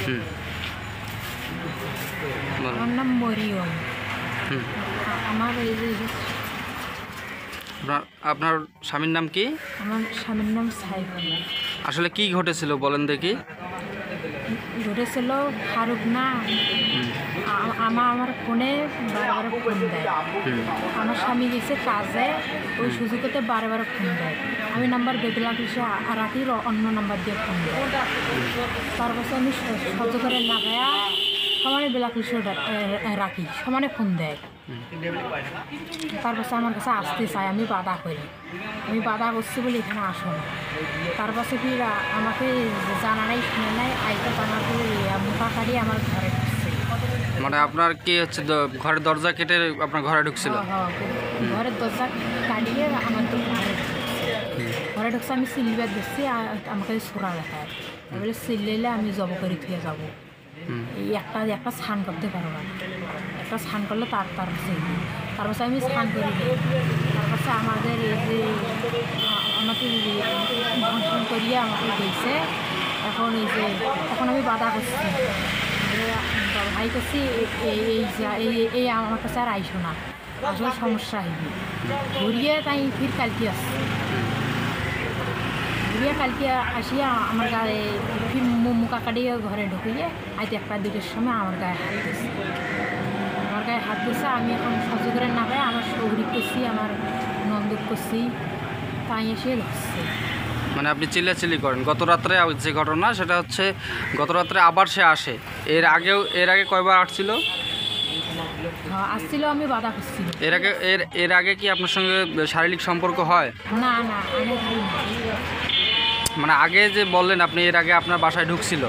হুম। আমার নাম মরিয়ম। হুম। আমার এই যে আপনার স্বামীর নাম কি? আমার স্বামীর নাম সাইফুল। আসলে কি ঘটেছিল বলেন দেখি। ঘটেছিল ফারুক না, আমার ফোনে বারবার ফোন দেয়। আমার স্বামী গেছে কাজে, ওই সুযোগতে বারবার ফোন দেয়। আমি নাম্বার বেঁধে লাগলে সে রাখির অন্য নাম্বার দিয়ে ফোন দেয়। তারপর আমি সহ্য করে না গায়া সমানে বেলাকুশো রাখি, সমানে ফোন দেয়। তারপর আমার কাছে আসতে চায়, আমি বাধা করি। আমি বাধা করছি বলে এখানে আসো না। তারপর ফির আমাকে জানা নাই শুনে নাই আইটা আমাকে মুখা কাটিয়ে আমার ঘরে ঢুকছে। মানে আপনার কি হচ্ছে, ঘরের দরজা কেটে আপনার ঘরে ঢুকছিল? ঘরের দরজা কাটিয়ে আমার তো ঘরে ঢুকছে। আমি সিলবার দিচ্ছি, আমাকে ছোড়া দেখায় বলে সিললে আমি জব করে থুয়ে যাবো। এই একটা স্নান করতে পারবো না, একটা স্নান করলে তার তারপর আমি স্নান করি দিই। তারপর আমাদের এই যে আমাকে ভাষণ করিয়ে আমাকে দিয়েছে। এখন এই যে এখন আমি বাধা করছি, ভাই করছি এই আমার কাছে আর আইসো না, আসলে সমস্যা হয়নি। ঘুরিয়ে তাই ফির কালকে আসছে। ঘুরিয়ে কালকে আসিয়া আমার গায়ে ফির মুখা কাটিয়ে ঘরে ঢুকিয়ে আইতে 1-2টার সময় আমার গায়ে হাত দিয়েছে। আমার গায়ে হাত দিয়েছে। আমি এখন সহ্য করে না পাই, আমার শরীর করছি, আমার নন্দক করছি, তাই এসে ধরছে। মানে আপনি চিল্লাচিল্লি করেন। গত রাত্রে যে ঘটনা সেটা হচ্ছে, গত রাত্রে আবার সে আসে। এর আগে কয়বার আসছিল? আসছিল, আমি বাধা করছি। এর আগে কি আপনার সঙ্গে শারীরিক সম্পর্ক হয়? না না, আমি মানে আগে যে বললেন আপনি এর আগে আপনার বাসায় ঢুকছিল,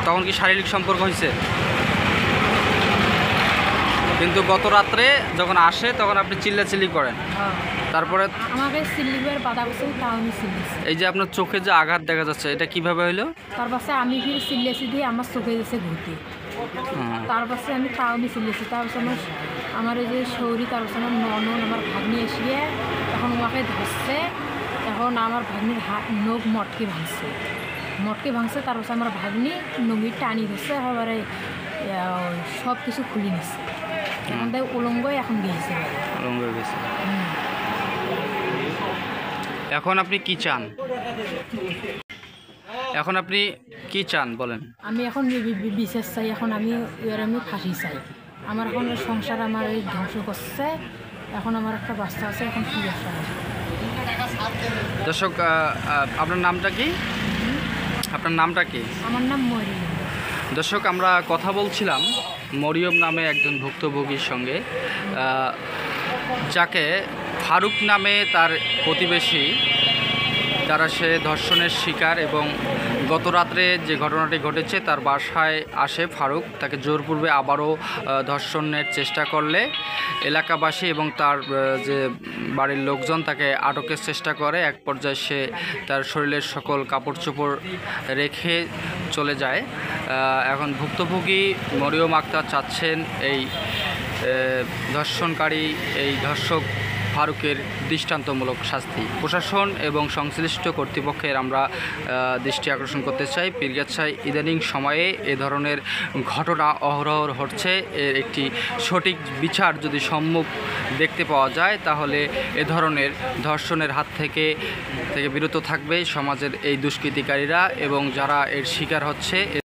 তখন কি শারীরিক সম্পর্ক হয়েছে? কিন্তু গত রাত্রে যখন আসে তখন আপনি চিল্লাচিল্লি করেন। তারপরে আমাকে সিলিবার বাধা করছে, তাও আমি সিলেছি। এই যে আপনার চোখে যে আঘাত দেখা যাচ্ছে, এটা কিভাবে হইলো? তার পাশে আমি ফির সিলেছি দিয়ে আমার চোখে গেছে ঘুরতে। তার পাশে আমি তাও আমি সিলেছি। তার পাশে আমার এই যে শরীর, তার পাশে আমার ননদ, আমার ভাগ্নি এসিয়ে এখন আমাকে ধরছে। এখন আমার ভাগ্নির নখ মটকে ভাঙছে। তার পাশে আমার ভাগ্নি নঙ্গি টানি ধরছে, এবারে সব কিছু খুলে নিচ্ছে। এখন তাই উলঙ্গই এখন গিয়েছে। এখন আপনি কি চান? বলেন। আমি এখন বিশেষ চাই, এখন আমি ফাঁসি চাই। আমার এখন সংসার আমার এই ধ্বংস করছে। এখন আমার একটা বাচ্চা আছে, এখন কি বাচ্চা আছে। দর্শক, আপনার নামটা কি? আমার নাম মরিয়ম। দর্শক, আমরা কথা বলছিলাম মরিয়ম নামে একজন ভুক্তভোগীর সঙ্গে, যাকে ফারুক নামে তার প্রতিবেশী, তারা সে ধর্ষণের শিকার। এবং গত রাত্রে যে ঘটনাটি ঘটেছে, তার বাসায় আসে ফারুক। তাকে জোরপূর্বে আবারও ধর্ষণের চেষ্টা করলে এলাকাবাসী এবং তার যে বাড়ির লোকজন তাকে আটকের চেষ্টা করে। এক পর্যায়ে সে তার শরীরের সকল কাপড় চোপড় রেখে চলে যায়। এখন ভুক্তভোগী মরিয়ম আক্তার চাচ্ছেন এই ধর্ষণকারী, এই ধর্ষক ফারুকের দৃষ্টান্তমূলক শাস্তি। প্রশাসন এবং সংশ্লিষ্ট কর্তৃপক্ষের আমরা দৃষ্টি আকর্ষণ করতে চাই, পীরগাছায় ইদানিং সময়ে এ ধরনের ঘটনা অহরহ হচ্ছে। এর একটি সঠিক বিচার যদি সম্মুখ দেখতে পাওয়া যায়, তাহলে এ ধরনের ধর্ষণের হাত থেকে বিরত থাকবে সমাজের এই দুষ্কৃতিকারীরা এবং যারা এর শিকার হচ্ছে।